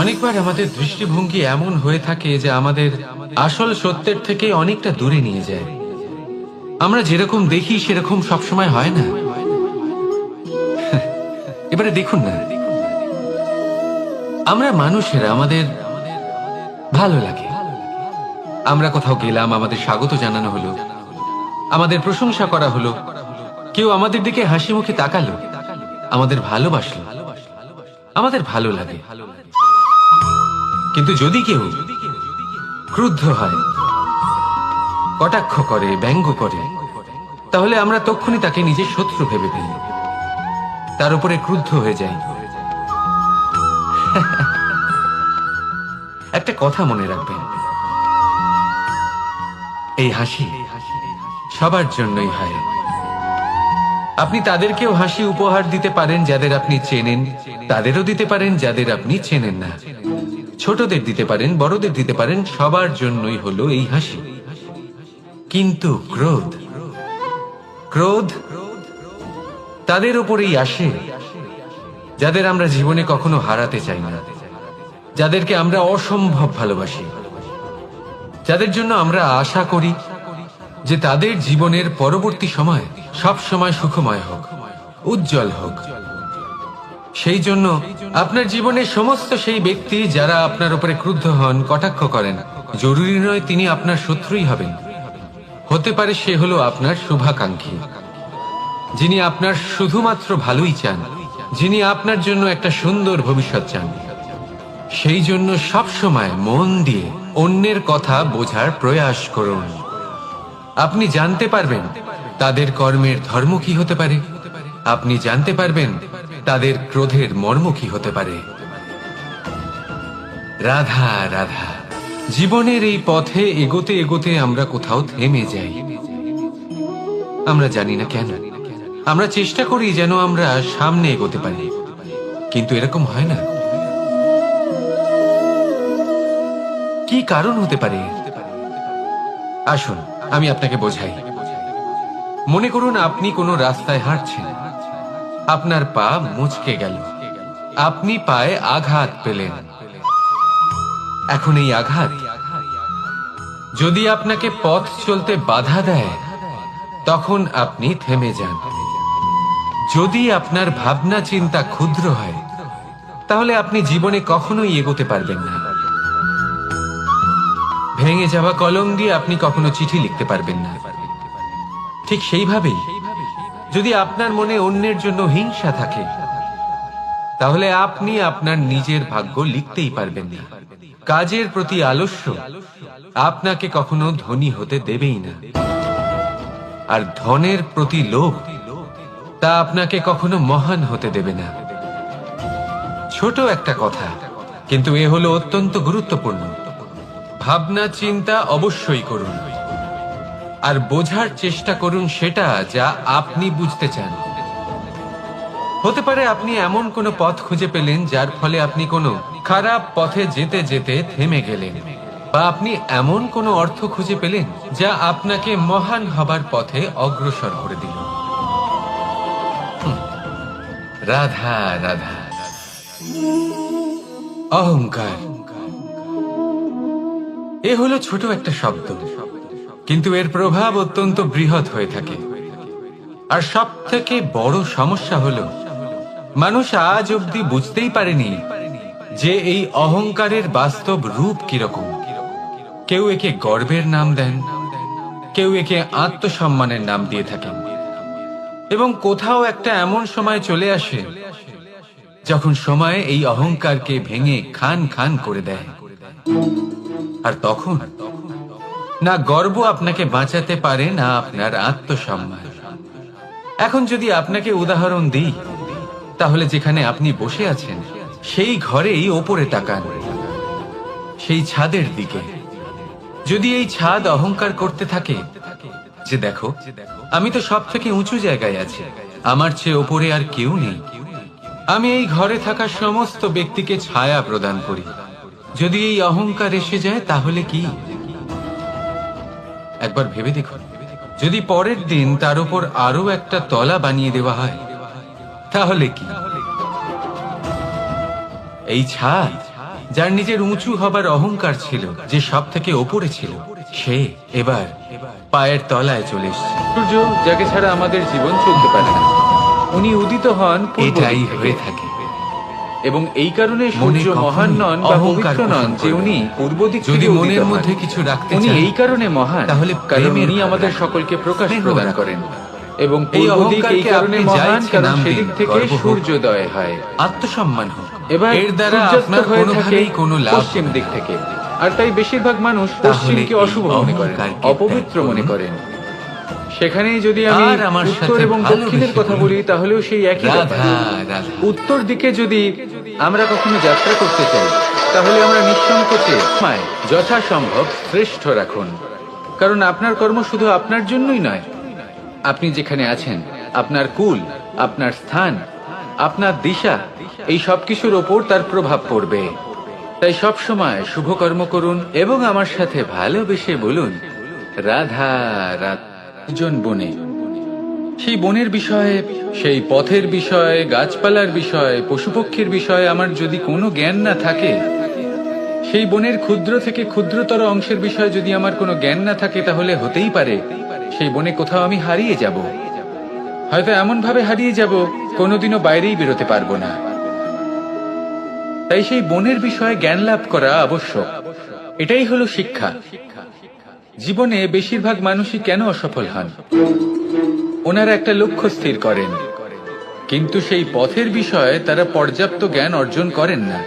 অনেকবার আমাদের দৃষ্টিভঙ্গি এমন হয়ে থাকে যে আমাদের আসল সত্যের থেকে অনেকটা দূরে নিয়ে যায়। আমরা যেরকম দেখি সেরকম সবসময় হয় না। এবারে দেখুন না, আমরা মানুষেরা, আমাদের ভালো লাগে, আমরা কোথাও গেলাম, আমাদের স্বাগত জানানো হলো, আমাদের প্রশংসা করা হলো, কেউ আমাদের দিকে হাসি মুখে তাকালো, আমাদের ভালোবাসলো, আমাদের ভালো লাগে। কিন্তু যদি কেউ ক্রুদ্ধ হয়, কটাক্ষ করে, ব্যঙ্গ করে, তাহলে আমরা তক্ষুনি তাকে নিজের শত্রু ভেবে ফেলি, তার উপরে ক্রুদ্ধ হয়ে যাই। একটা কথা মনে রাখবেন, এই হাসি সবার জন্যই হয়। আপনি তাদেরকেও হাসি উপহার দিতে পারেন যাদের আপনি চেনেন, তাদেরও দিতে পারেন যাদের আপনি চেনেন না, ছোটদের দিতে পারেন, বড়দের দিতে পারেন, সবার জন্যই হলো এই হাসি। কিন্তু ক্রোধ, ক্রোধ তাদের উপরেই আসে যাদের আমরা জীবনে কখনো হারাতে চাই না, যাদেরকে আমরা অসম্ভব ভালোবাসি, যাদের জন্য আমরা আশা করি যে তাদের জীবনের পরবর্তী সময় সব সময় সুখময় হোক, উজ্জ্বল হোক। সেই জন্য আপনার জীবনের সমস্ত সেই ব্যক্তি যারা আপনার উপরে ক্রুদ্ধ হন, কটাক্ষ করেন, জরুরি নয় তিনি আপনার শত্রুই হবেন। হতে পারে সে হলো আপনার শুভাকাঙ্ক্ষী, যিনি আপনার শুধুমাত্র ভালোই চান, যিনি আপনার জন্য একটা সুন্দর ভবিষ্যৎ চান। সেই জন্য সব সময় মন দিয়ে অন্যের কথা বোঝার প্রয়াস করুন। আপনি জানতে পারবেন তাদের কর্মের ধর্ম কি হতে পারে, আপনি জানতে পারবেন তাদের ক্রোধের মর্ম কি হতে পারে। রাধা রাধা। জীবনের এই পথে এগোতে এগোতে আমরা কোথাও থেমে যাই, আমরা জানি না কেন। আমরা চেষ্টা করি যেন আমরা সামনে এগোতে পারি, কিন্তু এরকম হয় না। কি কারণ হতে পারে? আসুন আমি আপনাকে বোঝাই। মনে করুন আপনি কোনো রাস্তায় হাঁটছেন, আপনার পা মুচকে গেল, আপনি পায়ে আঘাত পেলেন। এখন এই আঘাত যদি আপনাকে পথ চলতে বাধা দেয়, তখন আপনি থেমে যান। যদি আপনার ভাবনা চিন্তা ক্ষুদ্র হয়, তাহলে আপনি জীবনে কখনোই এগোতে পারবেন না। ভেঙে যাওয়া কলম দিয়ে আপনি কখনো চিঠি লিখতে পারবেন না। ঠিক সেইভাবেই যদি আপনার মনে অন্যের জন্য হিংসা থাকে, তাহলে আপনি আপনার নিজের ভাগ্য লিখতেই পারবেন না। কাজের প্রতি আলস্য আপনাকে কখনো ধনী হতে দেবেই না, আর ধনের প্রতি লোভ তা আপনাকে কখনো মহান হতে দেবে না। ছোট একটা কথা, কিন্তু এ হলো অত্যন্ত গুরুত্বপূর্ণ। ভাবনা চিন্তা অবশ্যই করুন, আর বোঝার চেষ্টা করুন সেটা যা আপনি বুঝতে চান। হতে পারে আপনি এমন কোনো পথ খুঁজে পেলেন যার ফলে আপনি কোনো খারাপ পথে যেতে যেতে থেমে গেলেন, বা আপনি এমন কোনো অর্থ খুঁজে পেলেন যা আপনাকে মহান হবার পথে অগ্রসর করে দিল। রাধা রাধা। অহংকার এ হলো ছোট একটা শব্দ, কিন্তু এর প্রভাব অত্যন্ত বৃহৎ হয়ে থাকে। আর সব থেকে বড় সমস্যা হলো মানুষ আজ অব্দি বুঝতেই পারেনি যে এই অহংকারের বাস্তব রূপ কিরকম। কেউ একে গর্বের নাম দেন, কেউ একে আত্মসম্মানের নাম দিয়ে থাকেন, এবং কোথাও একটা এমন সময় চলে আসে যখন সময় এই অহংকারকে ভেঙে খান খান করে দেয়। আর তখন না গর্ব আপনাকে বাঁচাতে পারে, না আপনার আত্মসম্মান। এখন যদি আপনাকে উদাহরণ দিই, তাহলে যেখানে আপনি বসে আছেন সেই ঘরেই ওপরে তাকান, সেই ছাদের দিকে। যদি এই ছাদ অহংকার করতে থাকে যে দেখো আমি তো সব থেকে উঁচু জায়গায় আছি, আমার চেয়ে ওপরে আর কেউ নেই, আমি এই ঘরে থাকা সমস্ত ব্যক্তিকে ছায়া প্রদান করি, যদি এই অহংকার এসে যায় তাহলে কি? একবার ভেবে দেখুন, যদি পরের দিন তার উপর আরো একটা তলা বানিয়ে দেওয়া হয় তাহলে কি? এই ছাদ যার নিজের উঁচু হবার অহংকার ছিল, যে সব থেকে ওপরে ছিল, সে এবার পায়ের তলায় চলে এসেছে। সূর্য, যাকে ছাড়া আমাদের জীবন চলতে পারে না, উনি উদিত হন পূর্ব এটাই দিক থেকে। হয়ে থাকে। এবং এই কারণে মনে সূর্য মহান কখনোই নন বা অহংকার পবিত্র নন পোষণ যে করবে উনি না। পূর্ব দিক যদি থেকে উদিত মনের হন। মধ্যে কিছু রাখতে উনি চান, এই কারণে মহান, তাহলে কারণ প্রেমের উনি ভাব আমাদের রাখুন। সকলকে প্রকাশ স্নেহ প্রদান রাখুন। করেন। এবং এই পূর্ব দিক এই অহংকারকে কারণে আপনি যা মহান, ইচ্ছে কারণ নাম সেদিক দিন, থেকে গর্ব হোক। সূর্যোদয় হয়। আত্মসম্মান হোক। এবার এর দ্বারা সূর্যাস্ত আপনার হয়ে থাকে কোনোভাবেই কোনো লাভ পশ্চিম হবে দিক না। থেকে, আর তাই বেশিরভাগ মানুষ তাহলে পশ্চিমকে এই অশুভ মনে করেন, অহংকারকে অপবিত্র ত্যাগ মনে করুন। করেন। সেখানেই যদি আমি আর আমার উত্তর সাথে এবং দক্ষিণের ভালোবেসে কথা বলুন, বলি, তাহলেও সেই একই ব্যাপার। রাধা রাধা। উত্তর দিকে যদি আমরা কখনো যাত্রা করতে চাই, তাহলে আমরা নিঃসংকোচে সময় যথাসম্ভব শ্রেষ্ঠ রাখুন। কারণ আপনার কর্ম শুধু আপনার জন্যই নয়। আপনি যেখানে আছেন, আপনার কুল, আপনার স্থান, আপনার দিশা, এই সব কিছুর ওপর তার প্রভাব পড়বে। তাই সব সময় শুভ কর্ম করুন এবং আমার সাথে ভালোবেসে বলুন, রাধা রাধা। জন বনে, সেই বনের বিষয়ে, সেই পথের বিষয়ে, গাছপালার বিষয়ে, পশুপক্ষীর বিষয়ে আমার যদি কোনো জ্ঞান না থাকে, সেই বনের ক্ষুদ্র থেকে ক্ষুদ্রতর অংশের বিষয়ে যদি আমার কোনো জ্ঞান না থাকে, তাহলে হতেই পারে সেই বনে কোথাও আমি হারিয়ে যাব। হয়তো এমন ভাবে হারিয়ে যাব, কোনোদিনও বাইরেই বেরোতে পারবো না। তাই সেই বনের বিষয়ে জ্ঞান লাভ করা আবশ্যক। এটাই হলো শিক্ষা। জীবনে বেশিরভাগ মানুষই কেন অসফল হন? ওনারা একটা লক্ষ্য স্থির করেন, কিন্তু সেই পথের বিষয়ে তারা পর্যাপ্ত জ্ঞান অর্জন করেন না।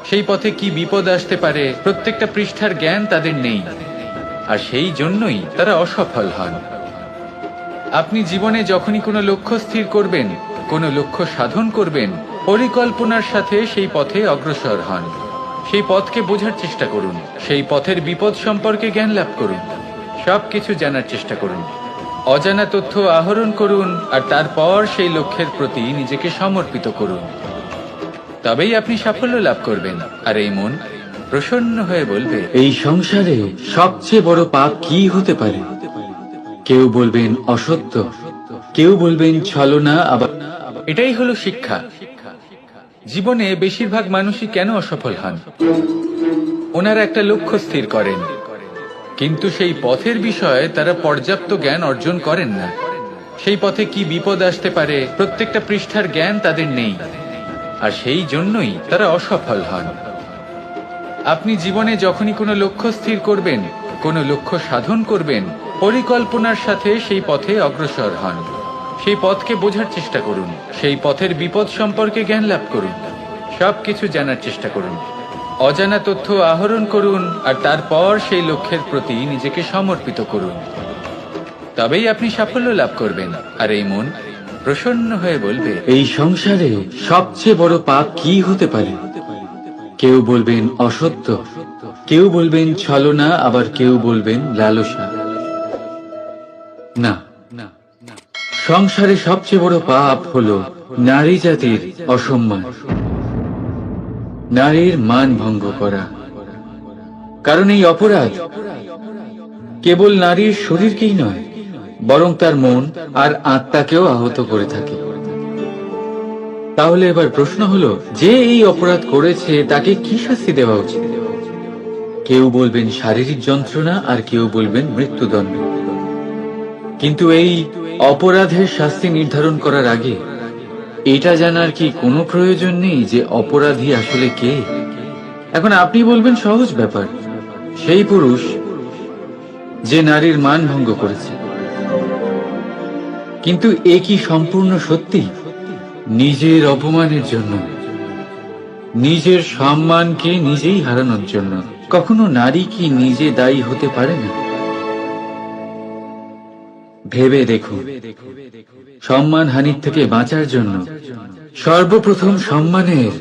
সেই পথে কি বিপদ আসতে পারে প্রত্যেকটা পৃষ্ঠার জ্ঞান তাদের নেই, আর সেই জন্যই তারা অসফল হন। আপনি জীবনে যখনই কোনো লক্ষ্য স্থির করবেন, কোনো লক্ষ্য সাধন করবেন, পরিকল্পনার সাথে সেই পথে অগ্রসর হন। সেই পথকে বোঝার চেষ্টা করুন, সেই পথের বিপদ সম্পর্কে জ্ঞান লাভ করুন, সবকিছু জানার চেষ্টা করুন, অজানা তথ্য আহরণ করুন, আর তারপর সেই লক্ষ্যের প্রতি নিজেকে সমর্পিত করুন। তবেই আপনি সাফল্য লাভ করবেন। আর এই মন প্রসন্ন হয়ে বলবে, এই সংসারে সবচেয়ে বড় পাপ কি হতে পারে? কেউ বলবেন অসত্য, কেউ বলবেন ছলনা, আবার এটাই হলো শিক্ষা। জীবনে বেশিরভাগ মানুষই কেন অসফল হন? ওনারা একটা লক্ষ্য স্থির করেন, কিন্তু সেই পথের বিষয়ে তারা পর্যাপ্ত জ্ঞান অর্জন করেন না। সেই পথে কি বিপদ আসতে পারে প্রত্যেকটা পৃষ্ঠার জ্ঞান তাদের নেই, আর সেই জন্যই তারা অসফল হন। আপনি জীবনে যখনই কোনো লক্ষ্য স্থির করবেন, কোনো লক্ষ্য সাধন করবেন, পরিকল্পনার সাথে সেই পথে অগ্রসর হন। সেই পথকে বোঝার চেষ্টা করুন, সেই পথের বিপদ সম্পর্কে জ্ঞান লাভ করুন, সবকিছু জানার চেষ্টা করুন, অজানা তথ্য আহরণ করুন, আর তারপর সেই লক্ষ্যের প্রতি নিজেকে সমর্পিত করুন। তবেই আপনি সাফল্য লাভ করবেন। আর এই মন প্রসন্ন হয়ে বলবে, এই সংসারে সবচেয়ে বড় পাপ কি হতে পারে? কেউ বলবেন অসত্য, কেউ বলবেন ছলনা, আবার কেউ বলবেন লালসা। না, সংসারে সবচেয়ে বড় পাপ হলো নারী জাতির অসম্মান, নারীর মান ভঙ্গ করা। কারণ এই অপরাধ কেবল নারীর শরীরকেই নয়, বরং তার মন আর আত্মাকেও আহত করে থাকে। তাহলে এবার প্রশ্ন হলো, যে এই অপরাধ করেছে তাকে কি শাস্তি দেওয়া উচিত? কেউ বলবেন শারীরিক যন্ত্রণা, আর কেউ বলবেন মৃত্যুদণ্ড। কিন্তু এই অপরাধের শাস্তি নির্ধারণ করার আগে এটা জানার কি কোনো প্রয়োজন নেই যে অপরাধী আসলে কে? এখন আপনি বলবেন সহজ ব্যাপার, সেই পুরুষ যে নারীর মান ভঙ্গ করেছে। কিন্তু এ কি সম্পূর্ণ সত্যি? নিজের অপমানের জন্য, নিজের সম্মানকে নিজেই হারানোর জন্য কখনো নারী কি নিজে দায়ী হতে পারে না? ভেবে দেখুন, সম্মানহানির থেকে বাঁচার জন্য সর্বপ্রথম সম্মানের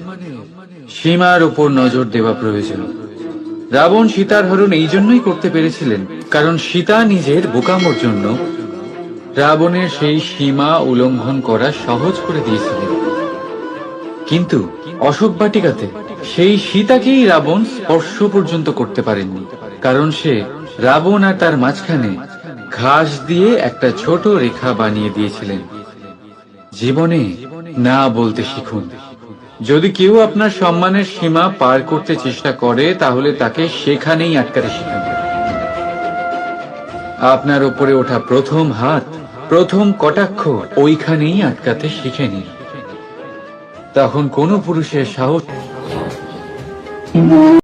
সীমার উপর নজর দেওয়া প্রয়োজন। রাবণ সীতার হরণ এই জন্যই করতে পেরেছিলেন, কারণ সীতা নিজের বোকামোর জন্য রাবণের সেই সীমা উল্লঙ্ঘন করা সহজ করে দিয়েছিলেন। কিন্তু অশোক বাটিকাতে সেই সীতাকেই রাবণ স্পর্শ পর্যন্ত করতে পারেননি, কারণ সে রাবণ আর তার মাঝখানে ঘাস দিয়ে একটা ছোট রেখা বানিয়ে দিয়েছিলেন। জীবনে না বলতে শিখুন, যদি কেউ আপনার সম্মানের সীমা পার করতে চেষ্টা করে তাহলে তাকে সেখানেই আটকাতে শিখুন। আপনার উপরে ওঠা প্রথম হাত, প্রথম কটাক্ষ ওইখানেই আটকাতে শিখে নিন। তখন কোনো পুরুষের সাহস